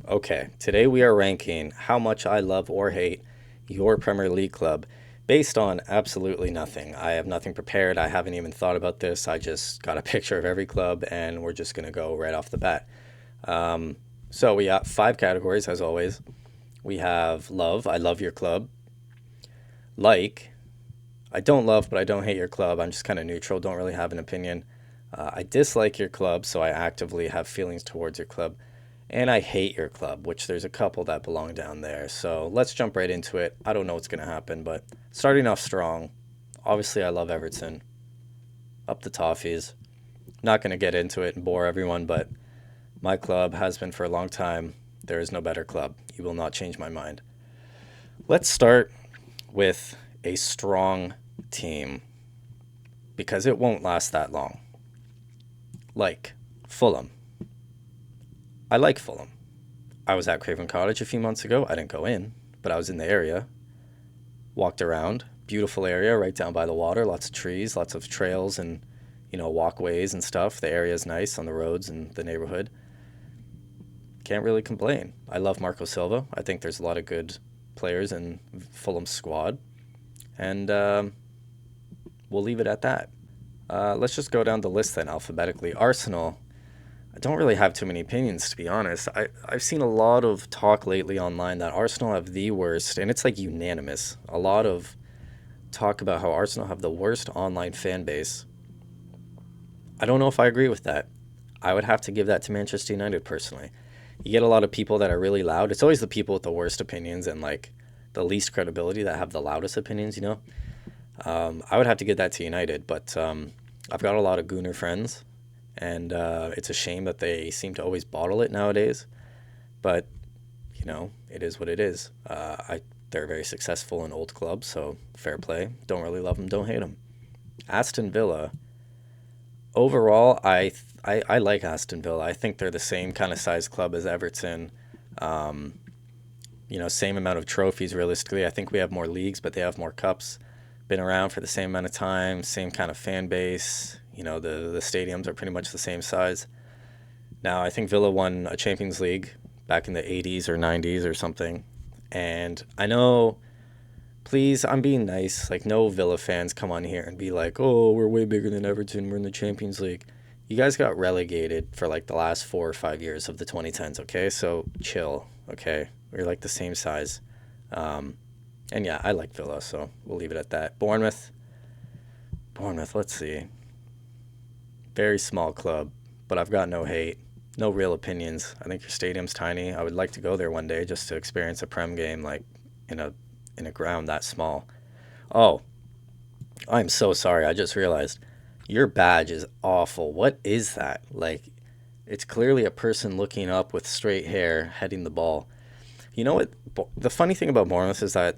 Okay, today we are ranking how much I love or hate your Premier League club based on absolutely nothing. I have nothing prepared. I haven't even thought about this. I just got a picture of every club and we're just going to go right off the bat. Um, so we got five categories as always. We have love, I love your club. Like, I don't love, but I don't hate your club. I'm just kind of neutral, don't really have an opinion. I dislike your club, so I actively have feelings towards your club. And I hate your club, which there's a couple that belong down there. So let's jump right into it. I don't know what's going to happen, but starting off strong, obviously I love Everton. Up the Toffees. Not going to get into it and bore everyone, but my club has been for a long time. There is no better club. You will not change my mind. Let's start with a strong team because it won't last that long. Like Fulham. I like Fulham. I was at Craven Cottage a few months ago. I didn't go in, but I was in the area, walked around. Beautiful area right down by the water, lots of trees, lots of trails and, walkways and stuff. The area is nice on the roads and the neighborhood. Can't really complain. I love Marco Silva. I think there's a lot of good players in Fulham's squad. And we'll leave it at that. Let's just go down the list then alphabetically. Arsenal. I don't really have too many opinions, to be honest. I've seen a lot of talk lately online that Arsenal have the worst, and it's like unanimous. A lot of talk about how Arsenal have the worst online fan base. I don't know if I agree with that. I would have to give that to Manchester United personally. You get a lot of people that are really loud. It's always the people with the worst opinions and like the least credibility that have the loudest opinions. I would have to give that to United, but I've got a lot of Gooner friends, and it's a shame that they seem to always bottle it nowadays. But it is what it is. They're very successful in old clubs, so fair play. Don't really love them, don't hate them. Aston Villa. Overall, I like Aston Villa. I think they're the same kind of size club as Everton. Um, same amount of trophies realistically. I think we have more leagues, but they have more cups. Been around for the same amount of time, same kind of fan base. The stadiums are pretty much the same size. Now, I think Villa won a Champions League back in the 80s or 90s or something. And I know, please, I'm being nice. Like, no Villa fans come on here and be like, oh, we're way bigger than Everton. We're in the Champions League. You guys got relegated for like the last 4 or 5 years of the 2010s, okay? So chill, okay? We're like the same size. Um, and yeah, I like Villa, so we'll leave it at that. Bournemouth. Bournemouth, let's see. Very small club, but I've got no hate, no real opinions. I think your stadium's tiny. I would like to go there one day just to experience a Prem game like in a ground that small. Oh, I'm so sorry. I just realized your badge is awful. What is that? Like, it's clearly a person looking up with straight hair heading the ball. You know what? The funny thing about Bournemouth is that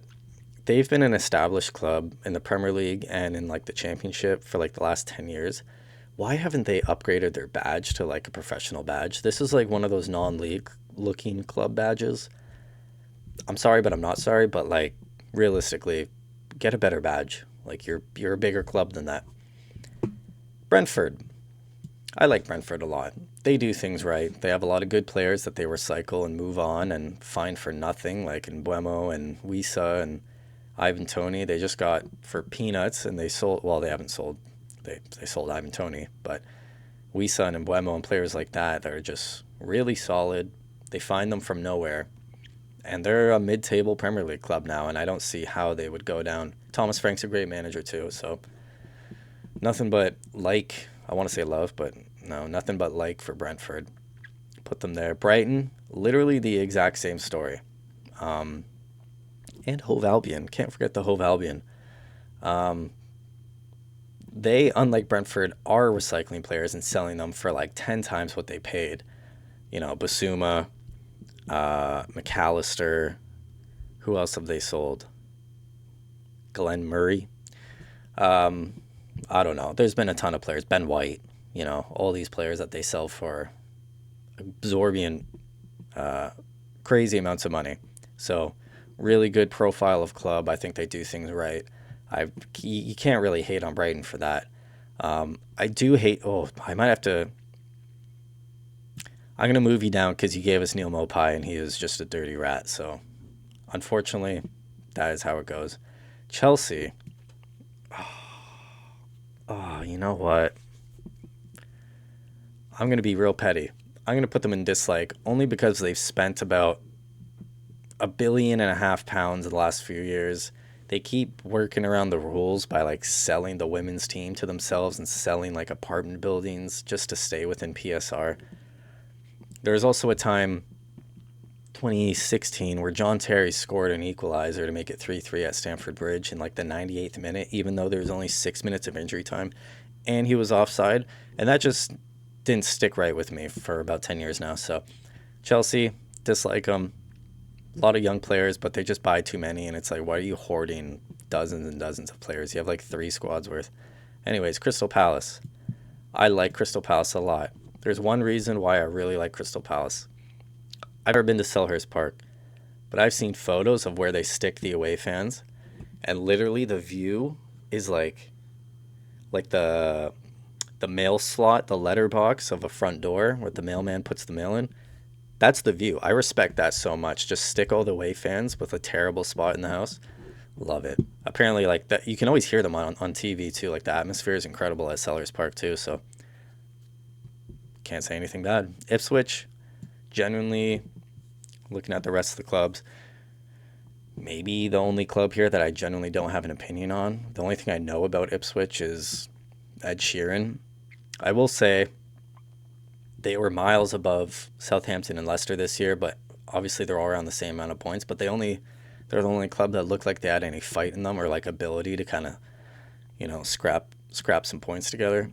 they've been an established club in the Premier League and in like the Championship for like the last 10 years. Why haven't they upgraded their badge to like a professional badge? This is like one of those non-league looking club badges. I'm sorry, but I'm not sorry, but like realistically, get a better badge. Like you're a bigger club than that. Brentford. I like Brentford a lot. They do things right. They have a lot of good players that they recycle and move on and find for nothing, like in Buemo and Wisa and Ivan Tony. They just got for peanuts, and they sold. Well, they haven't sold. They sold Ivan Tony, but Wisa and Buemo and players like that are just really solid. They find them from nowhere, and they're a mid-table Premier League club now, and I don't see how they would go down. Thomas Frank's a great manager too, so nothing but like. I want to say love, but no, nothing but like for Brentford. Put them there. Brighton, literally the exact same story. Um, and Hove Albion. Can't forget the Hove Albion. Um, they, unlike Brentford, are recycling players and selling them for like 10 times what they paid. Basuma, McAllister. Who else have they sold? Glenn Murray. Um, I don't know. There's been a ton of players. Ben White, all these players that they sell for absorbent, uh, crazy amounts of money. So, really good profile of club. I think they do things right. You can't really hate on Brighton for that. I do hate. Oh, I might have to. I'm gonna move you down because you gave us Neil Mopai and he is just a dirty rat. So unfortunately, that is how it goes. Chelsea. Oh, you know what? I'm gonna be real petty. I'm gonna put them in dislike only because they've spent about £1.5 billion in the last few years. They keep working around the rules by like selling the women's team to themselves and selling like apartment buildings just to stay within PSR. There was also a time, 2016, where John Terry scored an equalizer to make it 3-3 at Stamford Bridge in like the 98th minute, even though there was only 6 minutes of injury time and he was offside. And that just didn't stick right with me for about 10 years now. So, Chelsea, dislike them. A lot of young players, but they just buy too many. And it's like, why are you hoarding dozens and dozens of players? You have like 3 squads worth. Anyways, Crystal Palace. I like Crystal Palace a lot. There's one reason why I really like Crystal Palace. I've never been to Selhurst Park, but I've seen photos of where they stick the away fans, and literally the view is like the mail slot, the letterbox of a front door where the mailman puts the mail in. That's the view. I respect that so much. Just stick all the away fans with a terrible spot in the house. Love it. Apparently, like that, you can always hear them on TV too. Like the atmosphere is incredible at Sellers Park too. So can't say anything bad. Ipswich, genuinely looking at the rest of the clubs, maybe the only club here that I genuinely don't have an opinion on. The only thing I know about Ipswich is Ed Sheeran. I will say they were miles above Southampton and Leicester this year, but obviously they're all around the same amount of points. But they're the only club that looked like they had any fight in them or like ability to kind of, scrap some points together.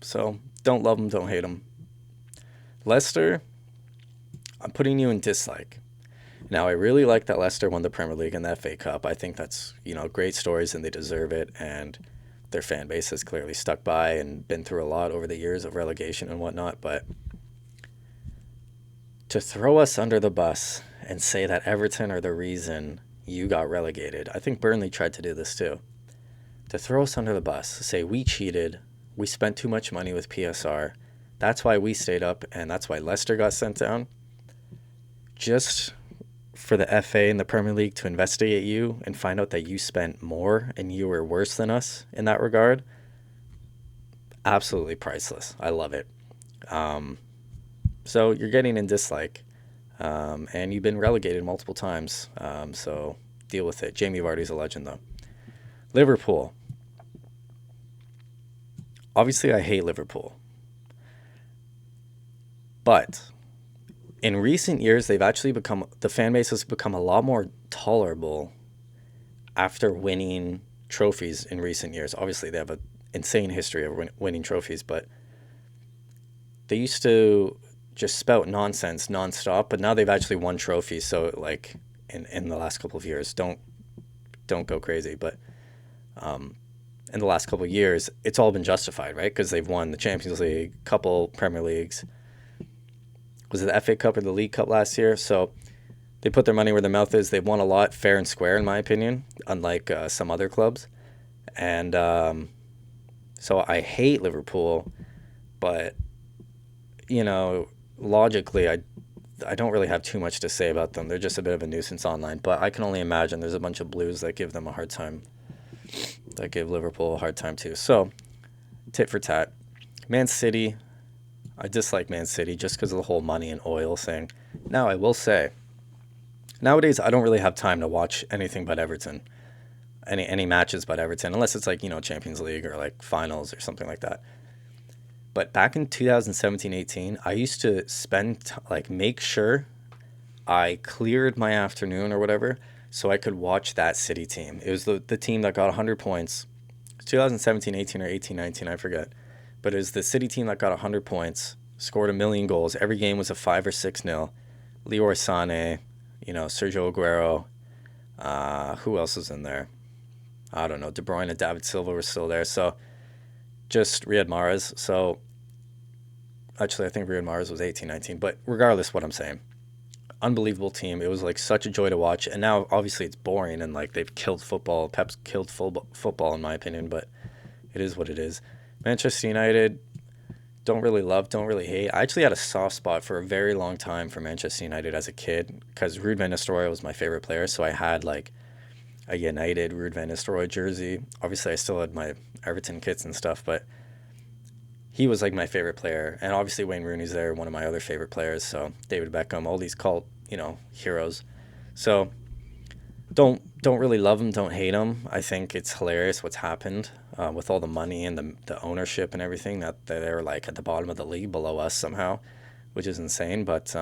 So don't love them, don't hate them. Leicester, I'm putting you in dislike. Now, I really like that Leicester won the Premier League and the FA Cup. I think that's, great stories and they deserve it. And their fan base has clearly stuck by and been through a lot over the years of relegation and whatnot. But to throw us under the bus and say that Everton are the reason you got relegated, I think Burnley tried to do this too. To throw us under the bus, say we cheated, we spent too much money with PSR, that's why we stayed up and that's why Leicester got sent down. Just for the FA and the Premier League to investigate you and find out that you spent more and you were worse than us in that regard, absolutely priceless. I love it. So you're getting in dislike, and you've been relegated multiple times, so deal with it. Jamie Vardy's a legend, though. Liverpool. Obviously, I hate Liverpool. But in recent years, the fan base has become a lot more tolerable after winning trophies in recent years. Obviously, they have an insane history of winning trophies, but they used to just spout nonsense nonstop, but now they've actually won trophies. So, like, in the last couple of years, don't go crazy, but in the last couple of years, it's all been justified, right? Because they've won the Champions League, couple Premier Leagues. Was it the FA Cup or the League Cup last year? So they put their money where their mouth is. They've won a lot fair and square, in my opinion, unlike some other clubs. And so I hate Liverpool, but, logically, I don't really have too much to say about them. They're just a bit of a nuisance online. But I can only imagine there's a bunch of Blues that give them a hard time, that give Liverpool a hard time too. So, tit for tat. Man City, I dislike Man City just because of the whole money and oil thing. Now, I will say, nowadays I don't really have time to watch anything but Everton, any matches but Everton, unless it's like, Champions League or like finals or something like that. But back in 2017-18, I used to make sure I cleared my afternoon or whatever so I could watch that City team. It was the team that got 100 points. 2017-18 or 18-19, I forget. But it was the City team that got 100 points, scored 1,000,000 goals. Every game was a 5 or 6-0. Leroy Sané, Sergio Aguero. Who else was in there? I don't know. De Bruyne and David Silva were still there. So just Riyad Mahrez. So actually, I think Riyad Mahrez was 18-19. But regardless, what I'm saying, unbelievable team. It was like such a joy to watch. And now, obviously, it's boring and like they've killed football. Pep's killed football, in my opinion. But it is what it is. Manchester United, don't really love, don't really hate. I actually had a soft spot for a very long time for Manchester United as a kid because Ruud van Nistelrooy was my favorite player. So I had like a United Ruud van Nistelrooy jersey. Obviously, I still had my Everton kits and stuff, but he was like my favorite player. And obviously, Wayne Rooney's there, one of my other favorite players. So David Beckham, all these cult, heroes. So don't really love him, don't hate him. I think it's hilarious what's happened with all the money and the ownership and everything that they're like at the bottom of the league below us somehow, which is insane. But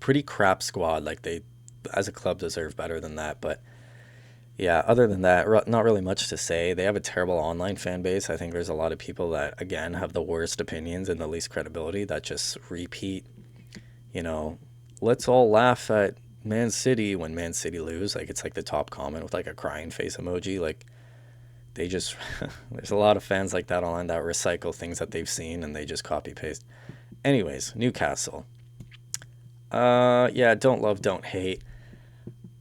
pretty crap squad. Like they, as a club, deserve better than that. But yeah, other than that, not really much to say. They have a terrible online fan base. I think there's a lot of people that again have the worst opinions and the least credibility that just repeat. You know, let's all laugh at Man City when Man City lose. Like it's like the top comment with like a crying face emoji. Like they just there's a lot of fans like that online that recycle things that they've seen and they just copy paste. Anyways, Newcastle. Yeah, don't love, don't hate.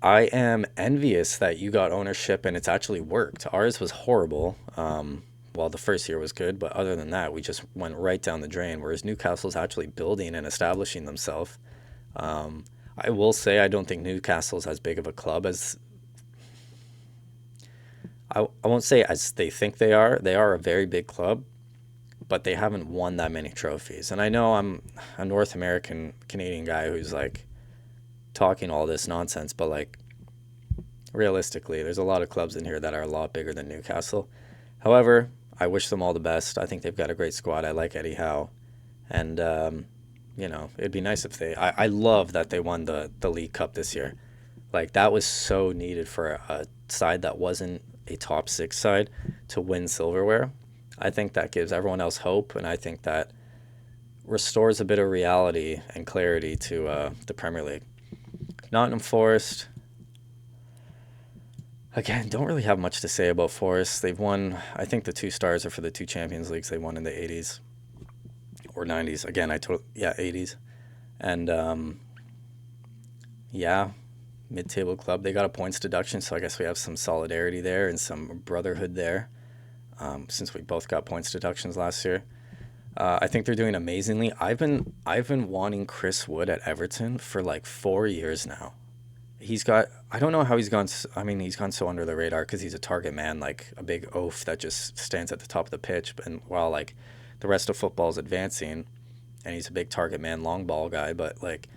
I am envious that you got ownership and it's actually worked. Ours was horrible. Well, the first year was good, but other than that, we just went right down the drain. Whereas Newcastle's actually building and establishing themselves. I will say I don't think Newcastle's as big of a club as I won't say as they think they are. They are a very big club, but they haven't won that many trophies. And I know I'm a North American Canadian guy who's like talking all this nonsense, but like realistically, there's a lot of clubs in here that are a lot bigger than Newcastle. However, I wish them all the best. I think they've got a great squad. I like Eddie Howe, and it'd be nice if they. I love that they won the League Cup this year. Like that was so needed for a side that wasn't a top six side to win silverware. I think that gives everyone else hope, and I think that restores a bit of reality and clarity to the Premier League. Nottingham Forest, again, don't really have much to say about Forest. They've won, I think the two stars are for the two Champions Leagues they won in the 80s or 90s. Again, 80s. And yeah, mid-table club. They got a points deduction, so I guess we have some solidarity there and some brotherhood there since we both got points deductions last year. I think they're doing amazingly. I've been wanting Chris Wood at Everton for like 4 years now. I don't know how he's gone so under the radar because he's a target man, like a big oaf that just stands at the top of the pitch. And while like the rest of football is advancing, and he's a big target man, long ball guy, but like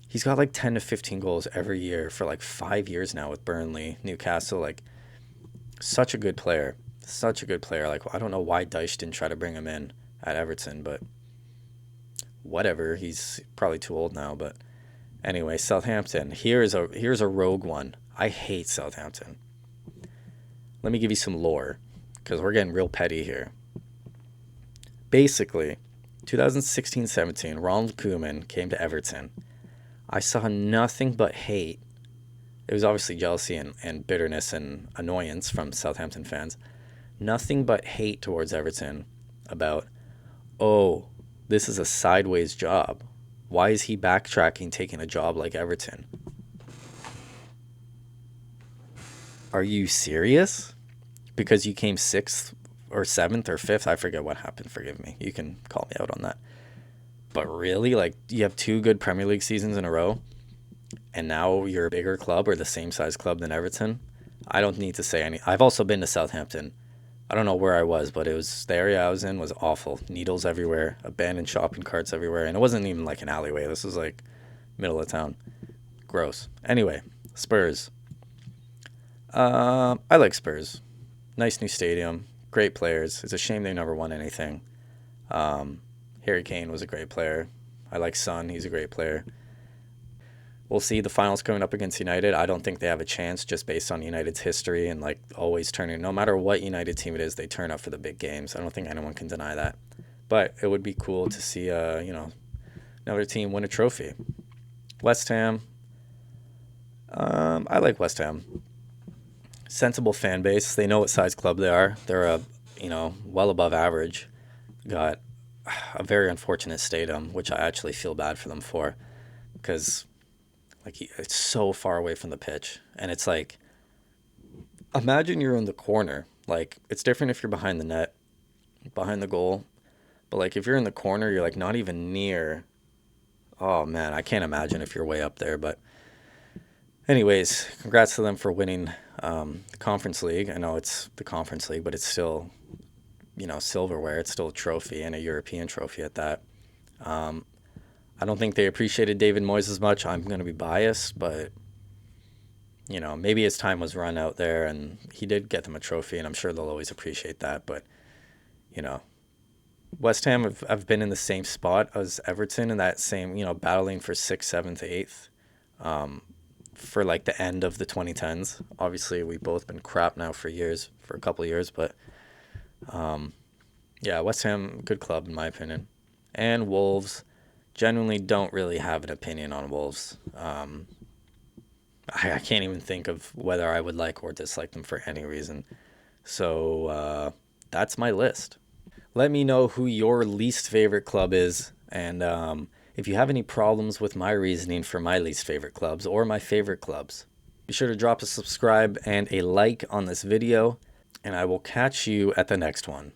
he's got like 10 to 15 goals every year for like 5 years now with Burnley, Newcastle. Like such a good player, such a good player. Like I don't know why Dyche didn't try to bring him in at Everton, but whatever. He's probably too old now, but. Anyway, Southampton. Here's a rogue one. I hate Southampton. Let me give you some lore, because we're getting real petty here. Basically, 2016-17, Ronald Koeman came to Everton. I saw nothing but hate. It was obviously jealousy and bitterness and annoyance from Southampton fans. Nothing but hate towards Everton about, oh, this is a sideways job. Why is he backtracking, taking a job like Everton? Are you serious? Because you came 6th or 7th or 5th? I forget what happened. Forgive me. You can call me out on that. But really? Like, you have 2 good Premier League seasons in a row, and now you're a bigger club or the same size club than Everton? I don't need to say any. I've also been to Southampton. I don't know where I was, but the area I was in was awful. Needles everywhere, abandoned shopping carts everywhere, and it wasn't even like an alleyway. This was like middle of town. Gross. Anyway, Spurs. I like Spurs. Nice new stadium, great players. It's a shame they never won anything. Harry Kane was a great player. I like Son. He's a great player. We'll see the finals coming up against United. I don't think they have a chance just based on United's history and like always turning. No matter what United team it is, they turn up for the big games. I don't think anyone can deny that. But it would be cool to see, another team win a trophy. West Ham. I like West Ham. Sensible fan base. They know what size club they are. They're well above average. Got a very unfortunate stadium, which I actually feel bad for them for, because it's so far away from the pitch, and it's like, imagine you're in the corner. Like, it's different if you're behind the net, behind the goal. But like if you're in the corner, you're like not even near. Oh man, I can't imagine if you're way up there. But anyways, congrats to them for winning the conference league. I know it's the conference league, but it's still, silverware. It's still a trophy and a European trophy at that. Um, I don't think they appreciated David Moyes as much. I'm going to be biased, but maybe his time was run out there, and he did get them a trophy, and I'm sure they'll always appreciate that. But you know, West Ham have been in the same spot as Everton in that same, battling for sixth, seventh, eighth, for like the end of the 2010s. Obviously, we've both been crap now for years, for a couple of years, but yeah, West Ham, good club in my opinion. And Wolves, genuinely don't really have an opinion on Wolves. I can't even think of whether I would like or dislike them for any reason. So that's my list. Let me know who your least favorite club is, and if you have any problems with my reasoning for my least favorite clubs or my favorite clubs. Be sure to drop a subscribe and a like on this video, and I will catch you at the next one.